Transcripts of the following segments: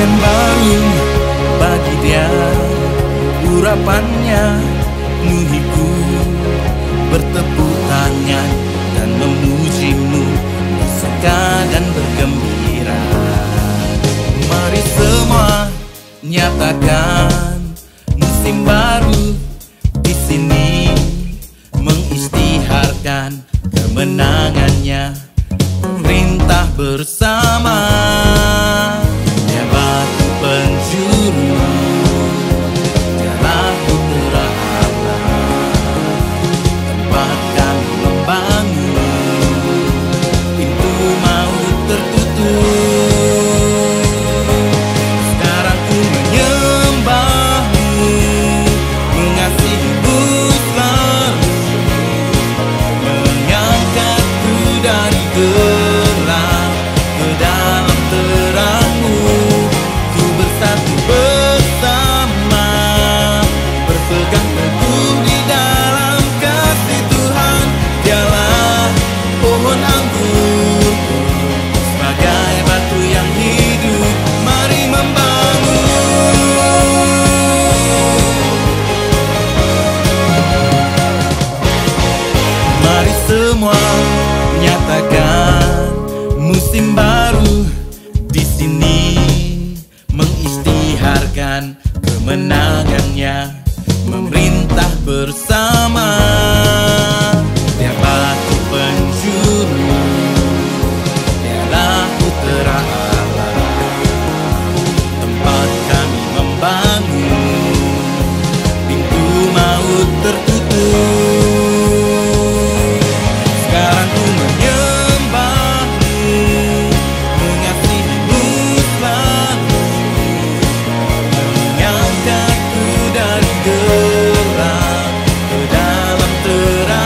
yang baru bagi dia, urapannya penuhiku, bertepuk tangan dan memujimu, bersuka dan bergembira. Mari semua nyatakan musim baru di sini, mengisytiharkan kemenangannya, perintah bersama. Dia batu penjuru, dialah putra Allah, tempat kami membangun, pintu maut tertutup. Sekarang ku menyembahmu, mengasihimu selalu, mengangkat pujian semua, nyatakan musim baru di sini, mengisytiharkan kemenangannya, memerintah bersama. Tiap batu penjuru ialah putra Allah, tempat kami membangun, pintu maut tertutup. Sekarang ku menyembahmu, mengasihimu selalu, mengangkatku dari gelap ke dalam terang.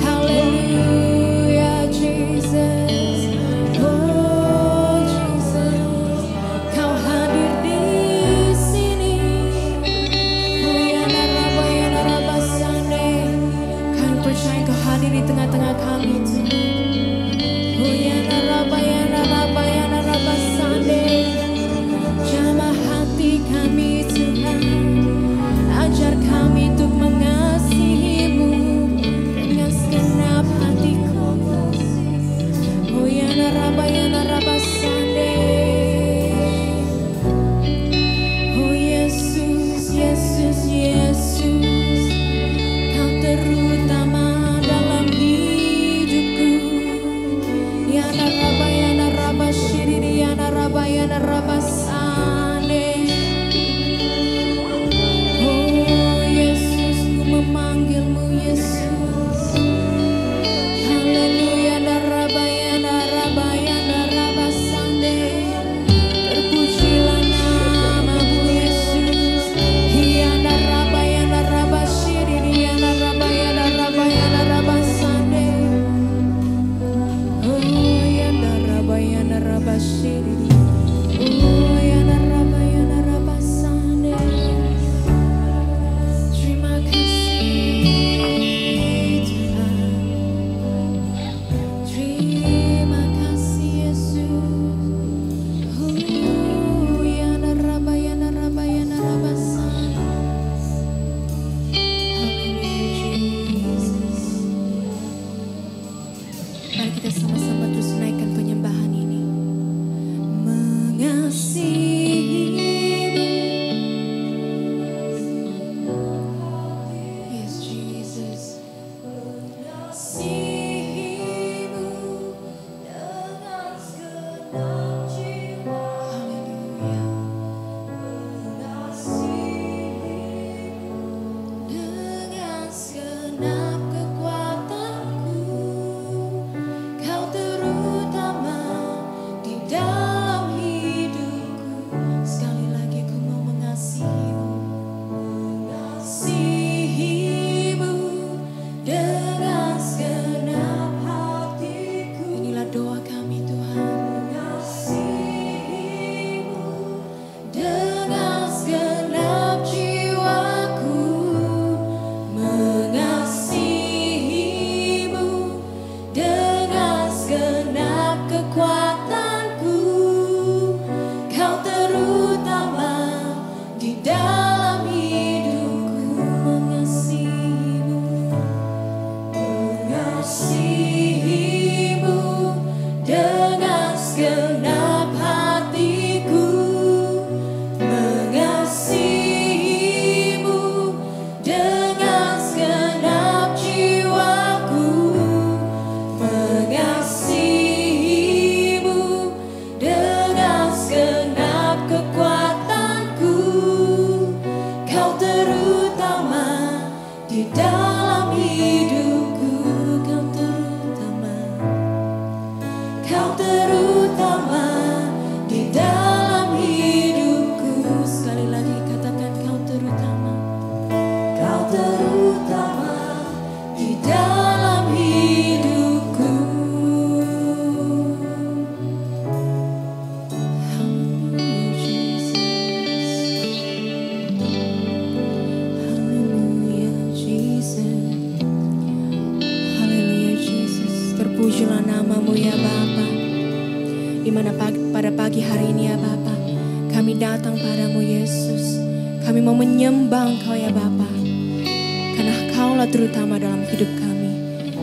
Hallelujah, Jesus. Oh, Jesus. Kau hadir di sini. Oh, ya naraba sande. Kami percaya Kau hadir di tengah-tengah kami, Tuhan. Oh, ya naraba sande. Jamah hati kami, Tuhan. Ajar kami untuk mengasihi-Mu dengan segenap hatiku. Oh, ya naraba sande. Oh, Yesus, Yesus, Yesus. Kau terutama dalam hidupku. Ya naraba shiriri, ya naraba sande. Oh, Yesus, ku memanggil-Mu, Yesus. Haleluya, naraba sande. Terpujilah nama-Mu, Yesus. Ya naraba shiriri, ya naraba sande. Oh, ya naraba shiriri. Oh, ya naraba sande. Terima kasih Tuhan. Terima kasih Yesus. Oh, ya naraba sande. Haleluya, Jesus. Mari kita sama-sama terus menaikkan penyembahan ini. Mengasihi-Mu. Yes, Jesus. Mengasihi-Mu dengan segenap jiwa. Haleluya. Mengasihi-Mu dengan segenap kekuatanku. Kau terutama di dalam hidupku. Sekali lagi ku mau mengasihi-Mu. Mengasihi-Mu dengan segenap hatiku. Inilah doa kami, Tuhan. Mengasihi-Mu dengan segenap jiwaku. Mengasihi-Mu dengan segenap kekuatanku. Kau terutama di dalam hidupku. Mengasihi-Mu. Mengasihi-Mu dengan segenap hatiku. Mengasihi-Mu dengan segenap jiwaku. Mengasihi-Mu dengan segenap kekuatanku. Kau terutama di dalam hidupku. Kau terutama di dalam hidupku. Sekali lagi katakan Kau terutama. Kau terutama di dalam hidupku. Haleluya, Jesus. Haleluya, Jesus. Terpujilah nama-Mu ya Bapa. Di mana pada pagi hari ini ya Bapa, kami datang padamu Yesus. Kami mau menyembah Engkau ya Bapa, karena Engkaulah terutama dalam hidup kami.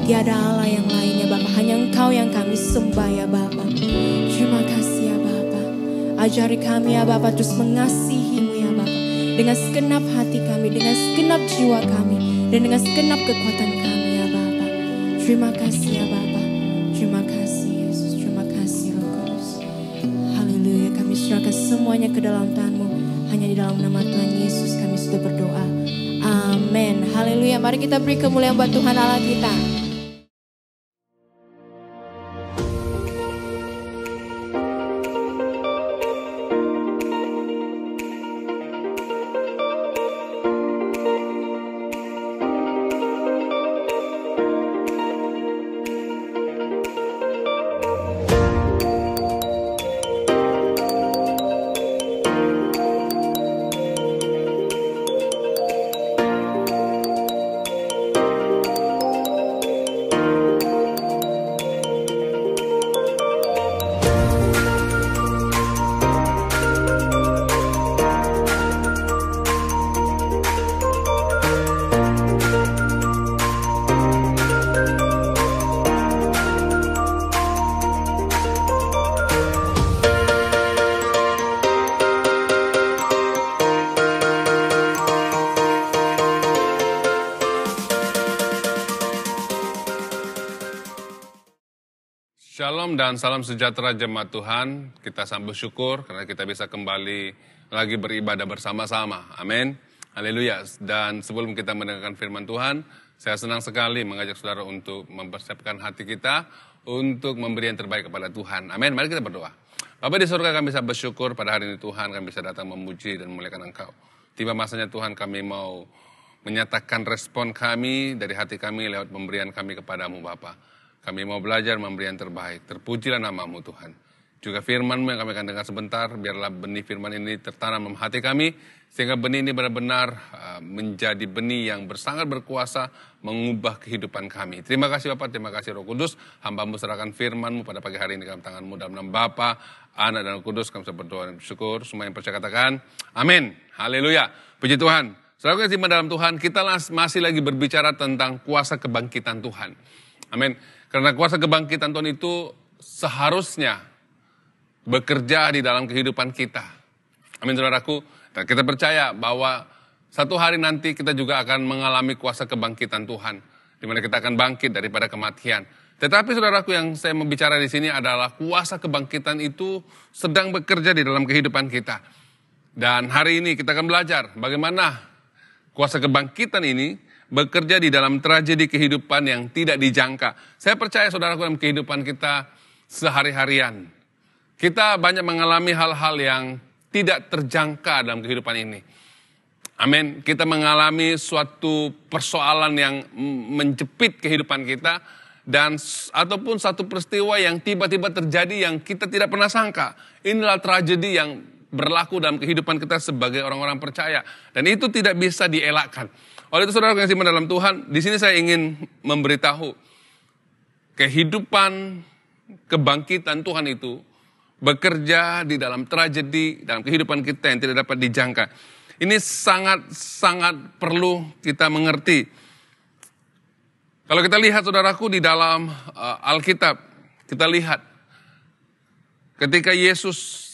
Tiada Allah yang lain ya Bapa, hanya Engkau yang kami sembah ya Bapa. Terima kasih ya Bapa. Ajari kami ya Bapa terus mengasihi-Mu ya Bapa, dengan segenap hati kami, dengan segenap jiwa kami, dan dengan segenap kekuatan kami ya Bapa. Terima kasih ya Bapa. Terima kasih Yesus. Terima kasih Roh Kudus. Haleluya. Kami serahkan semuanya ke dalam Tuhan-Mu. Hanya di dalam nama Tuhan Yesus kami sudah berdoa. Amin. Haleluya. Mari kita beri kemuliaan buat Tuhan Allah kita. Shalom dan salam sejahtera jemaat Tuhan. Kita sambut syukur karena kita bisa kembali lagi beribadah bersama-sama. Amin. Haleluya. Dan sebelum kita mendengarkan firman Tuhan, saya senang sekali mengajak saudara untuk mempersiapkan hati kita untuk memberi yang terbaik kepada Tuhan. Amin. Mari kita berdoa. Bapa di surga, kami bisa bersyukur pada hari ini Tuhan, kami bisa datang memuji dan memuliakan Engkau. Tiba masanya Tuhan, kami mau menyatakan respon kami dari hati kami lewat pemberian kami kepadamu Bapa. Kami mau belajar memberi yang terbaik. Terpujilah namamu Tuhan. Juga firman-Mu yang kami akan dengar sebentar, biarlah benih firman ini tertanam dalam hati kami, sehingga benih ini benar-benar menjadi benih yang sangat berkuasa mengubah kehidupan kami. Terima kasih Bapak, terima kasih Roh Kudus. Hamba-Mu serahkan firman-Mu pada pagi hari ini dalam tangan-Mu, dalam nama Bapa, Anak dan Roh Kudus. Kami berdoa dan bersyukur. Semua yang percaya katakan, amin. Haleluya. Puji Tuhan. Saudara yang dalam Tuhan, kita masih lagi berbicara tentang kuasa kebangkitan Tuhan. Amin. Karena kuasa kebangkitan Tuhan itu seharusnya bekerja di dalam kehidupan kita. Amin saudaraku. Dan kita percaya bahwa satu hari nanti kita juga akan mengalami kuasa kebangkitan Tuhan. Di mana kita akan bangkit daripada kematian. Tetapi saudaraku, yang saya membicara di sini adalah kuasa kebangkitan itu sedang bekerja di dalam kehidupan kita. Dan hari ini kita akan belajar bagaimana kuasa kebangkitan ini bekerja di dalam tragedi kehidupan yang tidak dijangka. Saya percaya saudaraku, dalam kehidupan kita sehari-harian, kita banyak mengalami hal-hal yang tidak terjangka dalam kehidupan ini. Amin. Kita mengalami suatu persoalan yang menjepit kehidupan kita, dan ataupun satu peristiwa yang tiba-tiba terjadi yang kita tidak pernah sangka. Inilah tragedi yang berlaku dalam kehidupan kita sebagai orang-orang percaya, dan itu tidak bisa dielakkan. Oleh itu saudara yang kasih dalam Tuhan, di sini saya ingin memberitahu kehidupan kebangkitan Tuhan itu bekerja di dalam tragedi dalam kehidupan kita yang tidak dapat dijangka. Ini sangat-sangat perlu kita mengerti. Kalau kita lihat saudaraku di dalam Alkitab, kita lihat ketika Yesus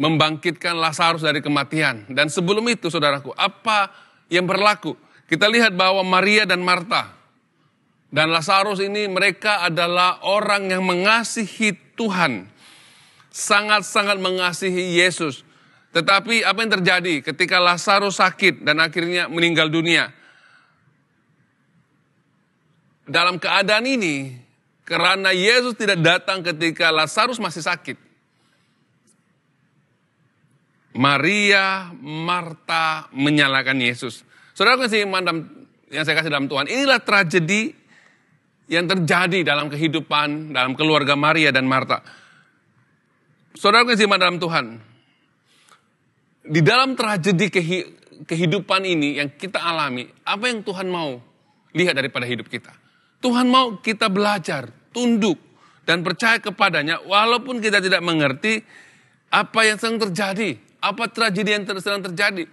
membangkitkan Lazarus dari kematian. Dan sebelum itu saudaraku, apa yang berlaku? Kita lihat bahwa Maria dan Marta dan Lazarus ini, mereka adalah orang yang mengasihi Tuhan. Sangat-sangat mengasihi Yesus. Tetapi apa yang terjadi ketika Lazarus sakit dan akhirnya meninggal dunia? Dalam keadaan ini, karena Yesus tidak datang ketika Lazarus masih sakit, Maria, Marta menyalahkan Yesus. Saudara yang saya kasih dalam Tuhan, inilah tragedi yang terjadi dalam kehidupan, dalam keluarga Maria dan Marta. Saudara yang kasih dalam Tuhan, di dalam tragedi kehidupan ini yang kita alami, apa yang Tuhan mau lihat daripada hidup kita? Tuhan mau kita belajar, tunduk, dan percaya kepadanya, walaupun kita tidak mengerti apa yang sedang terjadi. Apa tragedi yang sedang terjadi?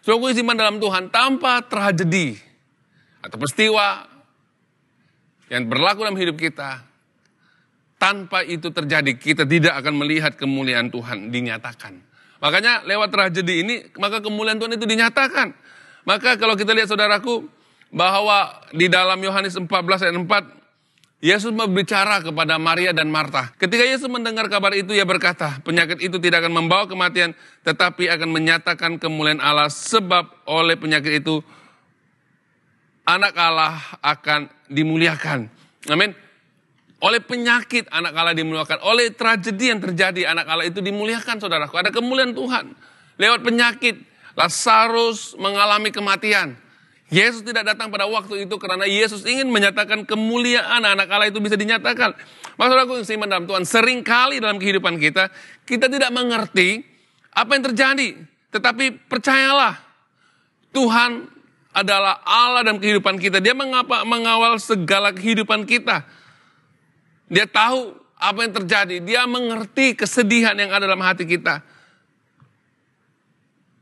Saudara yang dalam Tuhan, tanpa tragedi atau peristiwa yang berlaku dalam hidup kita, tanpa itu terjadi, kita tidak akan melihat kemuliaan Tuhan dinyatakan. Makanya lewat tragedi ini, maka kemuliaan Tuhan itu dinyatakan. Maka kalau kita lihat saudaraku, bahwa di dalam Yohanes 14 ayat 4, Yesus berbicara kepada Maria dan Marta. Ketika Yesus mendengar kabar itu, ia berkata, penyakit itu tidak akan membawa kematian, tetapi akan menyatakan kemuliaan Allah, sebab oleh penyakit itu, anak Allah akan dimuliakan. Amin. Oleh penyakit anak Allah dimuliakan. Oleh tragedi yang terjadi, anak Allah itu dimuliakan saudaraku. Ada kemuliaan Tuhan. Lewat penyakit, Lazarus mengalami kematian. Yesus tidak datang pada waktu itu karena Yesus ingin menyatakan kemuliaan anak Allah itu bisa dinyatakan. Maksudku yang seiman dalam Tuhan, seringkali dalam kehidupan kita, kita tidak mengerti apa yang terjadi. Tetapi percayalah, Tuhan adalah Allah dalam kehidupan kita. Dia mengawal segala kehidupan kita. Dia tahu apa yang terjadi. Dia mengerti kesedihan yang ada dalam hati kita.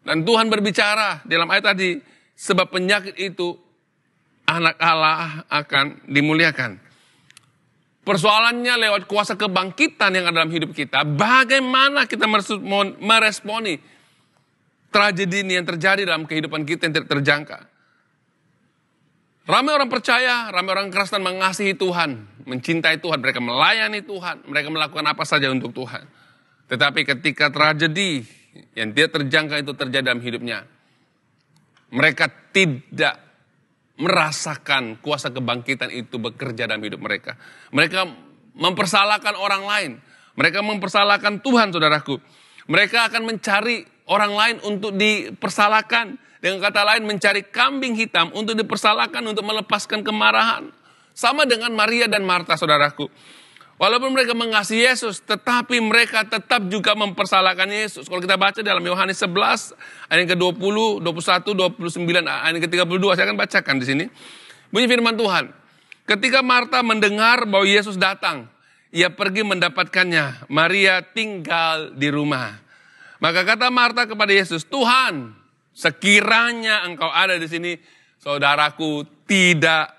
Dan Tuhan berbicara dalam ayat tadi, sebab penyakit itu anak Allah akan dimuliakan. Persoalannya lewat kuasa kebangkitan yang ada dalam hidup kita. Bagaimana kita meresponi tragedi ini yang terjadi dalam kehidupan kita yang tidak terjangka. Ramai orang percaya, ramai orang Kristen mengasihi Tuhan, mencintai Tuhan, mereka melayani Tuhan, mereka melakukan apa saja untuk Tuhan. Tetapi ketika tragedi yang tidak terjangka itu terjadi dalam hidupnya, mereka tidak merasakan kuasa kebangkitan itu bekerja dalam hidup mereka. Mereka mempersalahkan orang lain. Mereka mempersalahkan Tuhan, saudaraku. Mereka akan mencari orang lain untuk dipersalahkan. Dengan kata lain, mencari kambing hitam untuk dipersalahkan, untuk melepaskan kemarahan. Sama dengan Maria dan Marta, saudaraku. Walaupun mereka mengasihi Yesus, tetapi mereka tetap juga mempersalahkan Yesus. Kalau kita baca dalam Yohanes 11, ayat ke-20, 21, 29, ayat ke-32, saya akan bacakan di sini. Bunyi firman Tuhan. Ketika Marta mendengar bahwa Yesus datang, ia pergi mendapatkannya. Maria tinggal di rumah. Maka kata Marta kepada Yesus, Tuhan, sekiranya engkau ada di sini, saudaraku tidak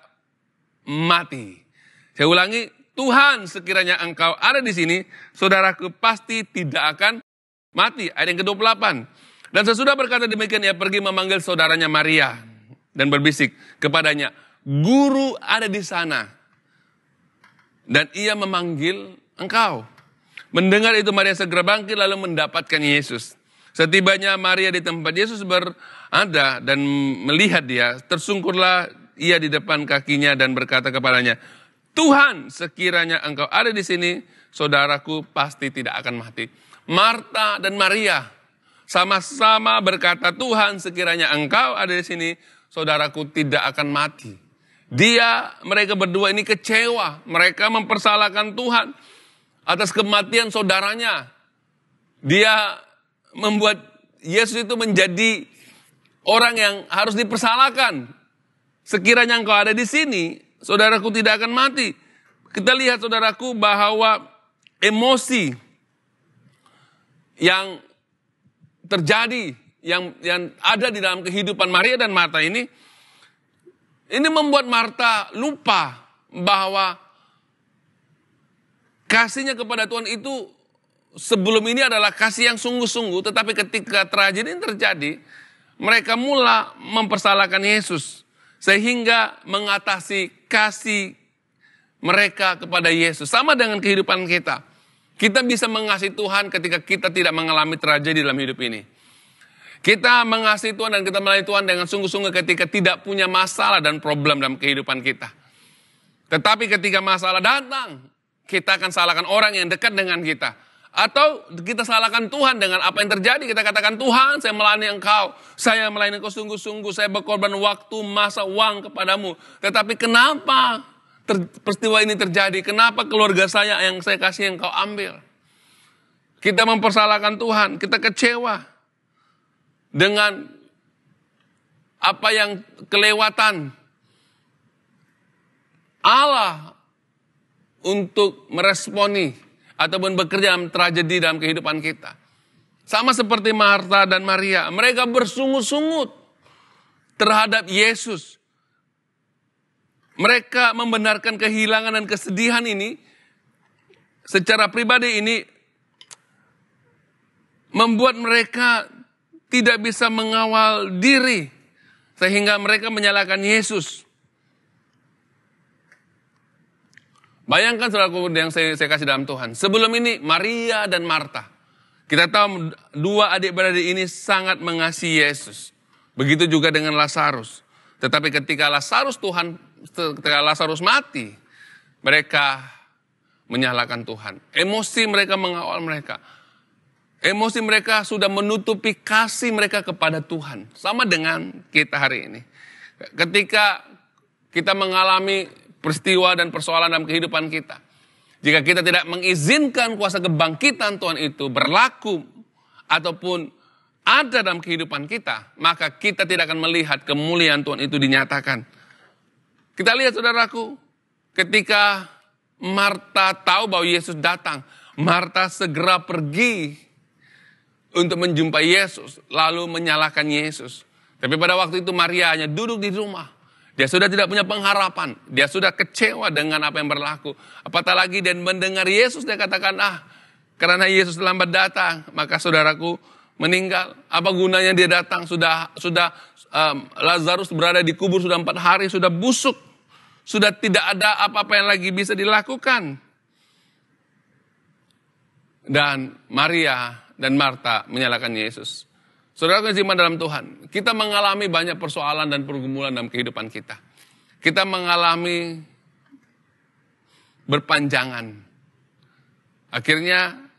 mati. Saya ulangi, Tuhan, sekiranya engkau ada di sini, saudaraku pasti tidak akan mati. Ayat yang ke-28. Dan sesudah berkata demikian, ia pergi memanggil saudaranya Maria dan berbisik kepadanya, Guru ada di sana. Dan ia memanggil engkau. Mendengar itu Maria segera bangkit lalu mendapatkan Yesus. Setibanya Maria di tempat Yesus berada dan melihat dia, tersungkurlah ia di depan kakinya dan berkata kepadanya, Tuhan, sekiranya engkau ada di sini, saudaraku pasti tidak akan mati. Marta dan Maria sama-sama berkata, Tuhan, sekiranya engkau ada di sini, saudaraku tidak akan mati. Mereka berdua ini kecewa. Mereka mempersalahkan Tuhan atas kematian saudaranya. Dia membuat Yesus itu menjadi orang yang harus dipersalahkan. Sekiranya engkau ada di sini, saudaraku tidak akan mati. Kita lihat, saudaraku, bahwa emosi yang terjadi, yang ada di dalam kehidupan Maria dan Marta ini membuat Marta lupa bahwa kasihnya kepada Tuhan itu sebelum ini adalah kasih yang sungguh-sungguh, tetapi ketika tragedi ini terjadi, mereka mula mempersalahkan Yesus. Sehingga mengatasi kasih mereka kepada Yesus. Sama dengan kehidupan kita. Kita bisa mengasihi Tuhan ketika kita tidak mengalami tragedi dalam hidup ini. Kita mengasihi Tuhan dan kita melayani Tuhan dengan sungguh-sungguh ketika tidak punya masalah dan problem dalam kehidupan kita. Tetapi ketika masalah datang, kita akan salahkan orang yang dekat dengan kita. Atau kita salahkan Tuhan dengan apa yang terjadi. Kita katakan, Tuhan, saya melayani engkau. Saya melayani engkau sungguh-sungguh. Saya berkorban waktu, masa, uang kepadamu. Tetapi kenapa peristiwa ini terjadi? Kenapa keluarga saya yang saya kasih engkau ambil? Kita mempersalahkan Tuhan. Kita kecewa dengan apa yang kelewatan Allah untuk meresponi ataupun bekerja dalam tragedi dalam kehidupan kita. Sama seperti Marta dan Maria. Mereka bersungut-sungut terhadap Yesus. Mereka membenarkan kehilangan dan kesedihan ini. Secara pribadi ini membuat mereka tidak bisa mengawal diri. Sehingga mereka menyalahkan Yesus. Bayangkan saudaraku yang saya kasih dalam Tuhan. Sebelum ini Maria dan Marta. Kita tahu dua adik-beradik ini sangat mengasihi Yesus. Begitu juga dengan Lazarus. Tetapi ketika Lazarus mati, mereka menyalahkan Tuhan. Emosi mereka mengawal mereka. Emosi mereka sudah menutupi kasih mereka kepada Tuhan. Sama dengan kita hari ini. Ketika kita mengalami peristiwa dan persoalan dalam kehidupan kita. Jika kita tidak mengizinkan kuasa kebangkitan Tuhan itu berlaku ataupun ada dalam kehidupan kita, maka kita tidak akan melihat kemuliaan Tuhan itu dinyatakan. Kita lihat saudaraku, ketika Marta tahu bahwa Yesus datang, Marta segera pergi untuk menjumpai Yesus, lalu menyalahkan Yesus. Tapi pada waktu itu Maria hanya duduk di rumah. Dia sudah tidak punya pengharapan. Dia sudah kecewa dengan apa yang berlaku. Apatah lagi dan mendengar Yesus, dia katakan, karena Yesus lambat datang, maka saudaraku, meninggal. Apa gunanya dia datang? Sudah Lazarus berada di kubur sudah 4 hari, sudah busuk. Sudah tidak ada apa-apa yang lagi bisa dilakukan. Dan Maria dan Marta menyalahkan Yesus. Saudara yang beriman dalam Tuhan, kita mengalami banyak persoalan dan pergumulan dalam kehidupan kita. Kita mengalami berpanjangan. Akhirnya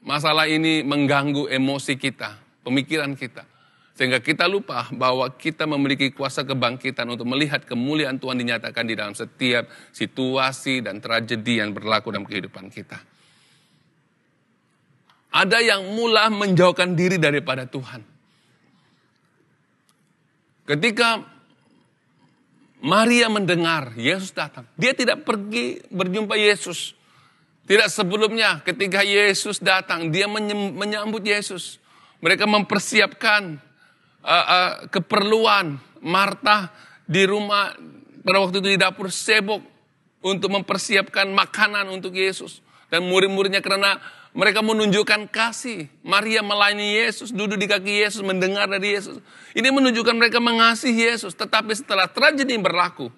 masalah ini mengganggu emosi kita, pemikiran kita. Sehingga kita lupa bahwa kita memiliki kuasa kebangkitan untuk melihat kemuliaan Tuhan dinyatakan di dalam setiap situasi dan tragedi yang berlaku dalam kehidupan kita. Ada yang mulai menjauhkan diri daripada Tuhan. Ketika Maria mendengar Yesus datang, dia tidak pergi berjumpa Yesus. Tidak sebelumnya ketika Yesus datang, dia menyambut Yesus. Mereka mempersiapkan keperluan. Marta di rumah pada waktu itu di dapur sibuk untuk mempersiapkan makanan untuk Yesus. Dan murid-muridnya karena mereka menunjukkan kasih. Maria melayani Yesus, duduk di kaki Yesus, mendengar dari Yesus. Ini menunjukkan mereka mengasihi Yesus. Tetapi setelah tragedi berlaku,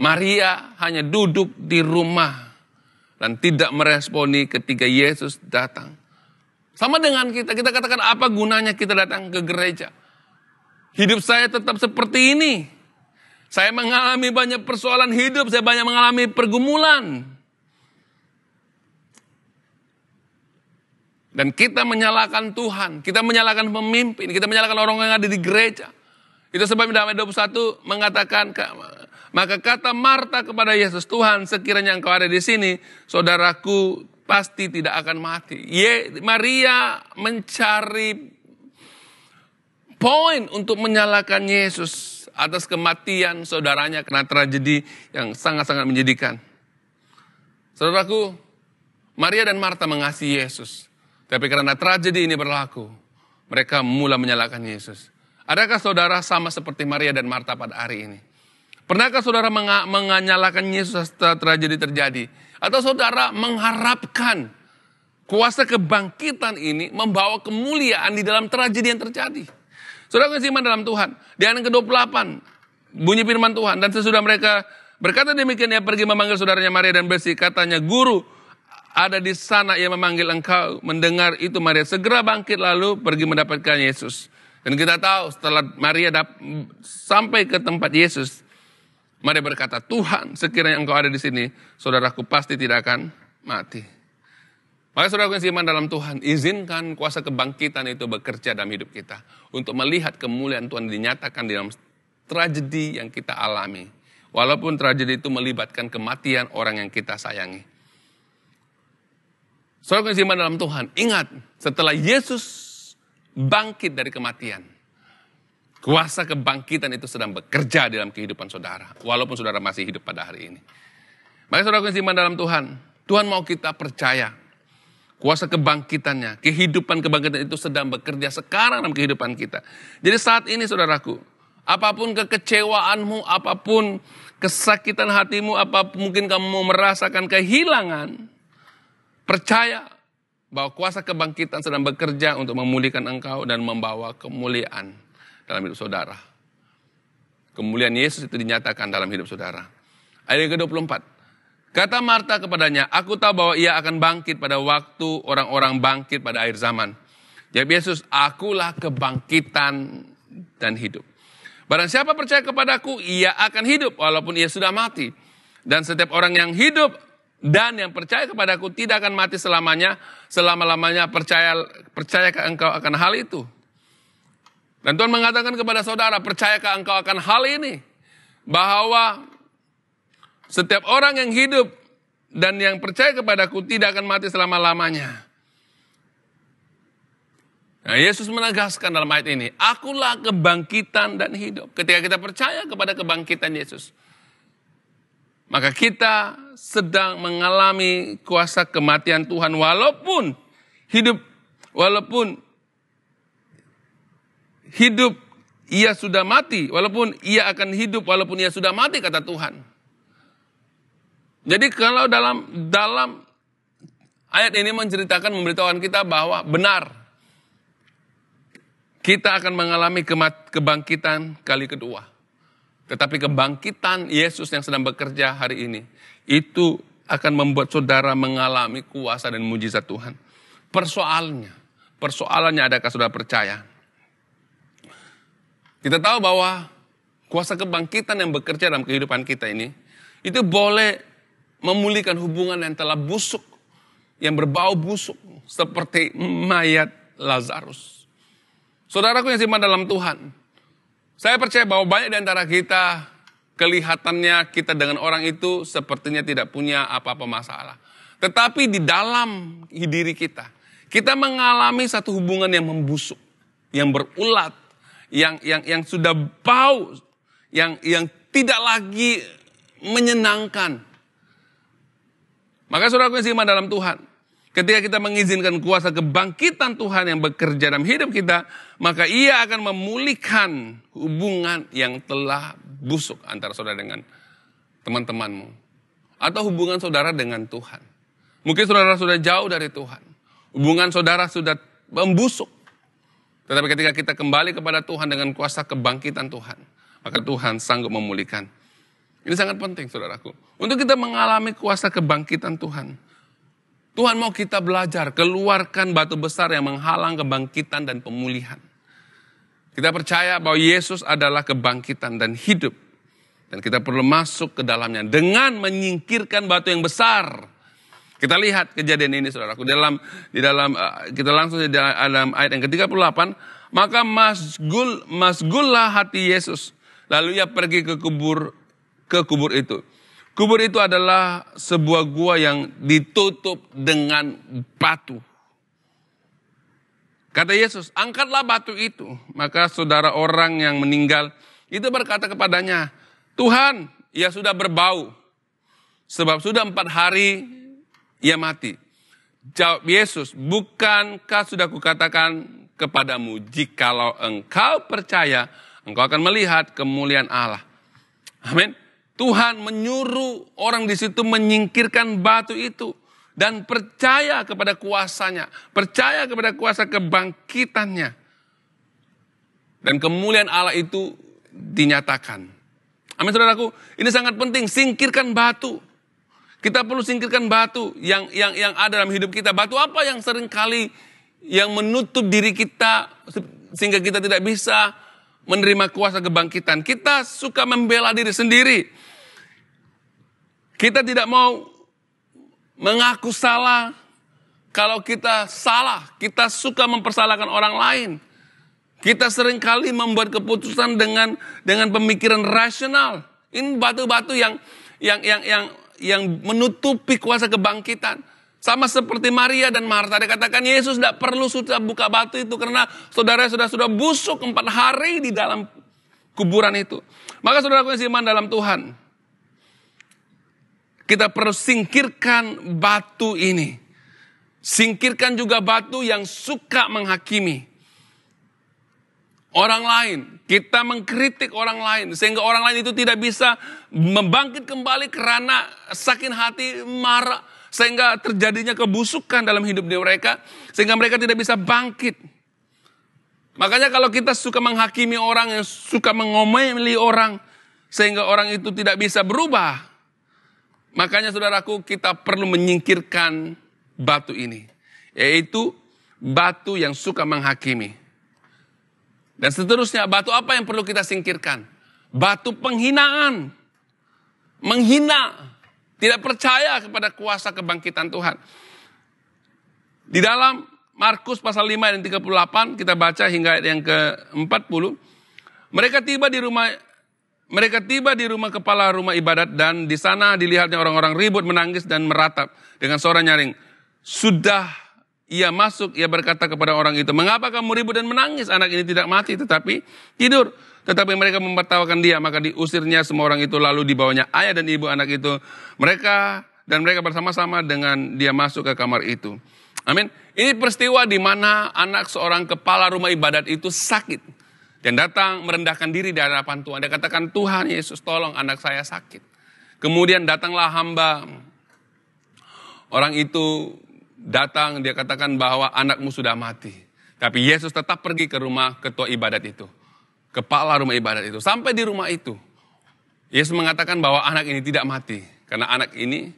Maria hanya duduk di rumah dan tidak meresponi ketika Yesus datang. Sama dengan kita katakan apa gunanya kita datang ke gereja. Hidup saya tetap seperti ini. Saya mengalami banyak persoalan hidup, saya banyak mengalami pergumulan. Dan kita menyalahkan Tuhan, kita menyalahkan pemimpin, kita menyalahkan orang yang ada di gereja. Itu sebab dalam ayat 21 mengatakan, maka kata Marta kepada Yesus, Tuhan sekiranya engkau ada di sini, saudaraku pasti tidak akan mati. Maria mencari poin untuk menyalahkan Yesus atas kematian saudaranya karena tragedi yang sangat-sangat menyedihkan. Saudaraku, Maria dan Marta mengasihi Yesus. Tapi karena tragedi ini berlaku, mereka mulai menyalahkan Yesus. Adakah saudara sama seperti Maria dan Marta pada hari ini? Pernahkah saudara menyalahkan Yesus setelah tragedi terjadi? Atau saudara mengharapkan kuasa kebangkitan ini membawa kemuliaan di dalam tragedi yang terjadi? Saudara yang beriman dalam Tuhan, di ayat ke-28, bunyi firman Tuhan, dan sesudah mereka berkata demikian, ia pergi memanggil saudaranya Maria dan bersih, katanya, Guru, ada di sana yang memanggil engkau. Mendengar itu Maria segera bangkit lalu pergi mendapatkan Yesus. Dan kita tahu setelah Maria sampai ke tempat Yesus, Maria berkata, Tuhan sekiranya engkau ada di sini, saudaraku pasti tidak akan mati. Maka saudaraku yang beriman dalam Tuhan, izinkan kuasa kebangkitan itu bekerja dalam hidup kita. Untuk melihat kemuliaan Tuhan dinyatakan di dalam tragedi yang kita alami. Walaupun tragedi itu melibatkan kematian orang yang kita sayangi. Saudara yang beriman dalam Tuhan, ingat setelah Yesus bangkit dari kematian, kuasa kebangkitan itu sedang bekerja dalam kehidupan saudara, walaupun saudara masih hidup pada hari ini. Maka saudara yang beriman dalam Tuhan, Tuhan mau kita percaya kuasa kebangkitannya, kehidupan kebangkitan itu sedang bekerja sekarang dalam kehidupan kita. Jadi saat ini saudaraku, apapun kekecewaanmu, apapun kesakitan hatimu, apapun mungkin kamu merasakan kehilangan, percaya bahwa kuasa kebangkitan sedang bekerja untuk memulihkan engkau dan membawa kemuliaan dalam hidup saudara. Kemuliaan Yesus itu dinyatakan dalam hidup saudara. Ayat ke-24. Kata Marta kepadanya, aku tahu bahwa ia akan bangkit pada waktu orang-orang bangkit pada akhir zaman. Jawab Yesus, akulah kebangkitan dan hidup. Barang siapa percaya kepadaku, ia akan hidup walaupun ia sudah mati. Dan setiap orang yang hidup dan yang percaya kepadaku tidak akan mati selamanya, selama-lamanya percayakah engkau akan hal itu? Dan Tuhan mengatakan kepada saudara, percayakah engkau akan hal ini? Bahwa setiap orang yang hidup dan yang percaya kepadaku tidak akan mati selama-lamanya. Nah, Yesus menegaskan dalam ayat ini, akulah kebangkitan dan hidup. Ketika kita percaya kepada kebangkitan Yesus, maka kita sedang mengalami kuasa kematian Tuhan walaupun hidup ia sudah mati, walaupun ia akan hidup walaupun ia sudah mati, kata Tuhan. Jadi kalau dalam ayat ini memberitahukan kita bahwa benar kita akan mengalami kebangkitan kali kedua. Tetapi kebangkitan Yesus yang sedang bekerja hari ini, itu akan membuat saudara mengalami kuasa dan mujizat Tuhan. Persoalannya adakah saudara percaya? Kita tahu bahwa kuasa kebangkitan yang bekerja dalam kehidupan kita ini, itu boleh memulihkan hubungan yang telah busuk, yang berbau busuk, seperti mayat Lazarus. Saudaraku yang seiman dalam Tuhan, saya percaya bahwa banyak di antara kita, kelihatannya kita dengan orang itu sepertinya tidak punya apa-apa masalah. Tetapi di dalam diri kita, kita mengalami satu hubungan yang membusuk, yang berulat, yang sudah bau, yang tidak lagi menyenangkan. Maka saudaraku yang seiman dalam Tuhan, ketika kita mengizinkan kuasa kebangkitan Tuhan yang bekerja dalam hidup kita, maka Ia akan memulihkan hubungan yang telah busuk antara saudara dengan teman-temanmu. Atau hubungan saudara dengan Tuhan. Mungkin saudara sudah jauh dari Tuhan. Hubungan saudara sudah membusuk. Tetapi ketika kita kembali kepada Tuhan dengan kuasa kebangkitan Tuhan, maka Tuhan sanggup memulihkan. Ini sangat penting saudaraku. Untuk kita mengalami kuasa kebangkitan Tuhan. Tuhan mau kita belajar, keluarkan batu besar yang menghalang kebangkitan dan pemulihan. Kita percaya bahwa Yesus adalah kebangkitan dan hidup. Dan kita perlu masuk ke dalamnya dengan menyingkirkan batu yang besar. Kita lihat kejadian ini saudaraku. Kita langsung di dalam ayat yang ke-38. Maka masgullah hati Yesus. Lalu ia pergi ke kubur itu. Kubur itu adalah sebuah gua yang ditutup dengan batu. Kata Yesus, angkatlah batu itu. Maka saudara orang yang meninggal itu berkata kepadanya, Tuhan, ia sudah berbau. Sebab sudah 4 hari ia mati. Jawab Yesus, bukankah sudah kukatakan kepadamu, jikalau engkau percaya, engkau akan melihat kemuliaan Allah. Amin. Tuhan menyuruh orang di situ menyingkirkan batu itu dan percaya kepada kuasanya, percaya kepada kuasa kebangkitannya. Dan kemuliaan Allah itu dinyatakan. Amin saudaraku, ini sangat penting, singkirkan batu. Kita perlu singkirkan batu yang ada dalam hidup kita. Batu apa yang seringkali yang menutup diri kita sehingga kita tidak bisa menerima kuasa kebangkitan. Kita suka membela diri sendiri. Kita tidak mau mengaku salah. Kalau kita salah, kita suka mempersalahkan orang lain. Kita seringkali membuat keputusan dengan pemikiran rasional. Ini batu-batu yang menutupi kuasa kebangkitan. Sama seperti Maria dan Marta. Dia katakan Yesus tidak perlu sudah buka batu itu karena saudara sudah busuk 4 hari di dalam kuburan itu. Maka saudaraku yang seiman dalam Tuhan, kita perlu singkirkan batu ini. Singkirkan juga batu yang suka menghakimi orang lain. Kita mengkritik orang lain sehingga orang lain itu tidak bisa membangkit kembali karena sakit hati, marah, sehingga terjadinya kebusukan dalam hidup mereka sehingga mereka tidak bisa bangkit. Makanya kalau kita suka menghakimi orang, yang suka mengomeli orang sehingga orang itu tidak bisa berubah, makanya saudaraku, kita perlu menyingkirkan batu ini, yaitu batu yang suka menghakimi. Dan seterusnya, batu apa yang perlu kita singkirkan? Batu penghinaan. Menghina. Tidak percaya kepada kuasa kebangkitan Tuhan. Di dalam Markus pasal 5 ayat 38, kita baca hingga ayat yang ke-40. Mereka tiba di rumah kepala rumah ibadat dan di sana dilihatnya orang-orang ribut, menangis dan meratap dengan suara nyaring. Sudah ia masuk, ia berkata kepada orang itu, mengapa kamu ribut dan menangis? Anak ini tidak mati tetapi tidur. Tetapi mereka mempertawakan dia, maka diusirnya semua orang itu, lalu dibawanya ayah dan ibu anak itu. Mereka bersama-sama dengan dia masuk ke kamar itu. Amin. Ini peristiwa di mana anak seorang kepala rumah ibadat itu sakit. Dan datang merendahkan diri di hadapan Tuhan. Dia katakan, Tuhan Yesus tolong anak saya sakit. Kemudian datanglah hamba. Orang itu datang, dia katakan bahwa anakmu sudah mati. Tapi Yesus tetap pergi ke rumah ketua ibadat itu. Kepala rumah ibadat itu. Sampai di rumah itu, Yesus mengatakan bahwa anak ini tidak mati. Karena anak ini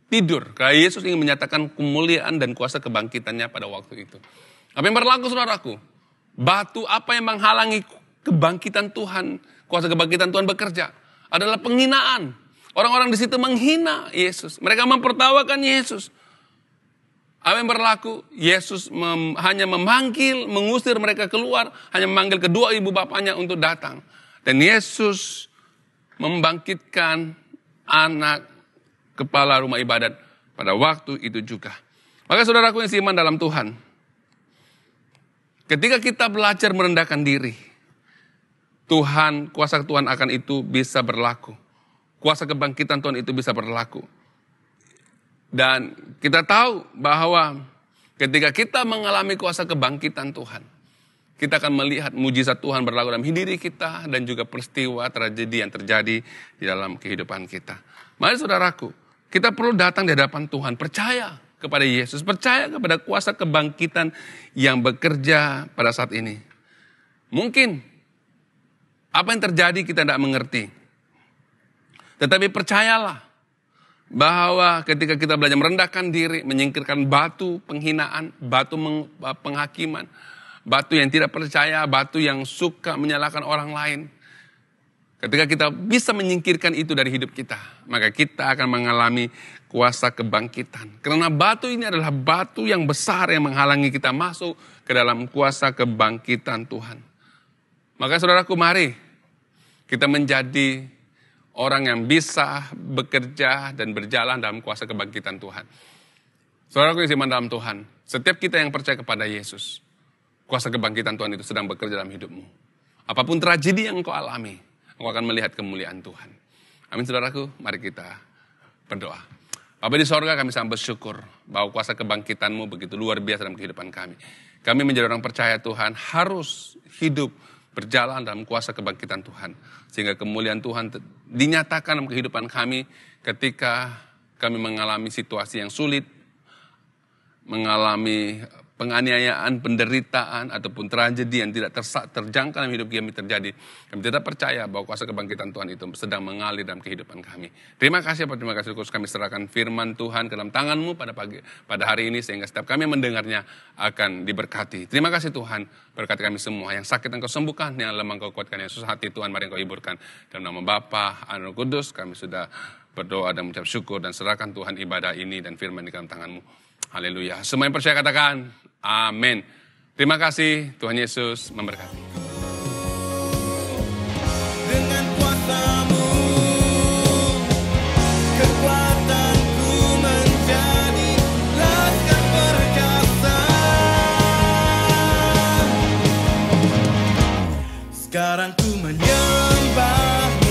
tidur. Karena Yesus ingin menyatakan kemuliaan dan kuasa kebangkitannya pada waktu itu. Apa yang berlaku saudaraku? Batu apa yang menghalangi kebangkitan Tuhan, kuasa kebangkitan Tuhan bekerja? Adalah penghinaan. Orang-orang di situ menghina Yesus. Mereka mempertawakan Yesus. Apa yang berlaku? Yesus hanya memanggil, mengusir mereka keluar, hanya memanggil kedua ibu bapaknya untuk datang. Dan Yesus membangkitkan anak kepala rumah ibadat pada waktu itu juga. Maka saudaraku yang seiman dalam Tuhan, ketika kita belajar merendahkan diri, Tuhan, kuasa Tuhan akan itu bisa berlaku. Kuasa kebangkitan Tuhan itu bisa berlaku. Dan kita tahu bahwa ketika kita mengalami kuasa kebangkitan Tuhan, kita akan melihat mujizat Tuhan berlaku dalam diri kita dan juga peristiwa tragedi yang terjadi di dalam kehidupan kita. Mari saudaraku, kita perlu datang di hadapan Tuhan, percaya kepada Yesus, percaya kepada kuasa kebangkitan yang bekerja pada saat ini. Mungkin apa yang terjadi kita tidak mengerti. Tetapi percayalah bahwa ketika kita belajar merendahkan diri, menyingkirkan batu penghinaan, batu penghakiman, batu yang tidak percaya, batu yang suka menyalahkan orang lain. Ketika kita bisa menyingkirkan itu dari hidup kita, maka kita akan mengalami kuasa kebangkitan. Karena batu ini adalah batu yang besar yang menghalangi kita masuk ke dalam kuasa kebangkitan Tuhan. Maka saudaraku, mari kita menjadi orang yang bisa bekerja dan berjalan dalam kuasa kebangkitan Tuhan. Saudaraku yang seiman dalam Tuhan, setiap kita yang percaya kepada Yesus, kuasa kebangkitan Tuhan itu sedang bekerja dalam hidupmu. Apapun tragedi yang engkau alami, engkau akan melihat kemuliaan Tuhan. Amin saudaraku, mari kita berdoa. Bapa di sorga, kami sangat bersyukur bahwa kuasa kebangkitan-Mu begitu luar biasa dalam kehidupan kami. Kami menjadi orang percaya Tuhan harus hidup berjalan dalam kuasa kebangkitan Tuhan. Sehingga kemuliaan Tuhan dinyatakan dalam kehidupan kami ketika kami mengalami situasi yang sulit, mengalami penganiayaan, penderitaan, ataupun tragedi yang tidak terjangkau dalam hidup kami terjadi. Kami tidak percaya bahwa kuasa kebangkitan Tuhan itu sedang mengalir dalam kehidupan kami. Terima kasih Bapak, terima kasih khusus kami serahkan firman Tuhan ke dalam tangan-Mu pada hari ini, sehingga setiap kami yang mendengarnya akan diberkati. Terima kasih Tuhan, berkati kami semua. Yang sakit Engkau sembuhkan, yang lemah Engkau kuatkan, yang susah hati Tuhan mari Engkau hiburkan. Dalam nama Bapa, Anak, Roh Kudus, kami sudah berdoa dan mengucap syukur dan serahkan Tuhan ibadah ini dan firman di dalam tangan-Mu. Haleluya. Semua yang percaya katakan, amin. Terima kasih, Tuhan Yesus memberkati. Dengan kuasa-Mu, kekuatanku menjadi laskar perkasa. Sekarang ku menyembah